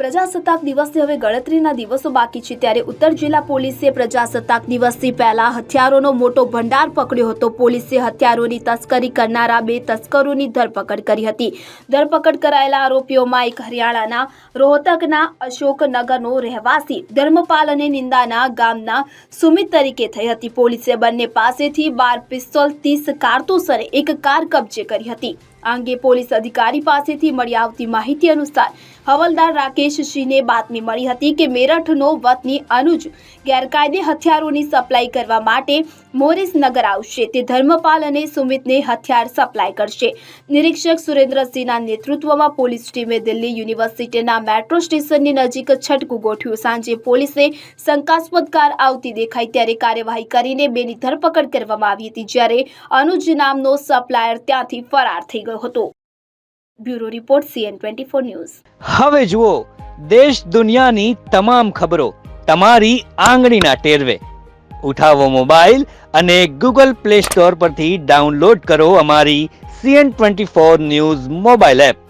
પ્રજાસત્તાક દિવસને હવે ગણતરીના દિવસો બાકી છે ત્યારે ઉત્તર જિલ્લા પોલીસે પ્રજાસત્તાક દિવસથી પહેલા હથિયારોનો મોટો ભંડાર પકડ્યો હતો। પોલીસે હથિયારોની તસ્કરી કરનારા 2 તસ્કરોની ધરપકડ કરી હતી। ધરપકડ કરાયેલા આરોપીઓમાં એક હરિયાણાના રોહતકના અશોકનગરનો રહેવાસી ધર્મપાલ અને નિંદાના ગામના સુમિત તરીકે થઈ હતી। પોલીસે બંને પાસેથી 12 પિસ્તોલ, 30 કારતૂસ અને એક કાર કબજે કરી હતી। આ અંગે પોલીસ અધિકારી પાસેથી મળી આવતી માહિતી અનુસાર હવલદાર રાકેશ સિંહને બાતમી મળી હતી કે મેરઠનો વતની અનુજ ગેરકાયદે હથિયારોની સપ્લાય કરવા માટે મોરિસનગર આવશે। તે ધર્મપાલ અને સુમિતને હથિયાર સપ્લાય કરશે। નિરીક્ષક સુરેન્દ્રસિંહના નેતૃત્વમાં પોલીસ ટીમે દિલ્હી યુનિવર્સિટીના મેટ્રો સ્ટેશનની નજીક છટકું ગોઠવ્યું। સાંજે પોલીસે શંકાસ્પદ કાર આવતી દેખાઈ ત્યારે કાર્યવાહી કરીને 2ની ધરપકડ કરવામાં આવી હતી, જ્યારે અનુજ નામનો સપ્લાયર ત્યાંથી ફરાર થઈ ગયો હતો। Bureau report CN24 news. હવે જુઓ દેશ દુનિયાની તમામ ખબરો તમારી આંગળીના ટેરવે। ઉઠાવો મોબાઈલ અને Google Play Store પરથી ડાઉનલોડ કરો અમારી CN24 ન્યૂઝ મોબાઈલ એપ।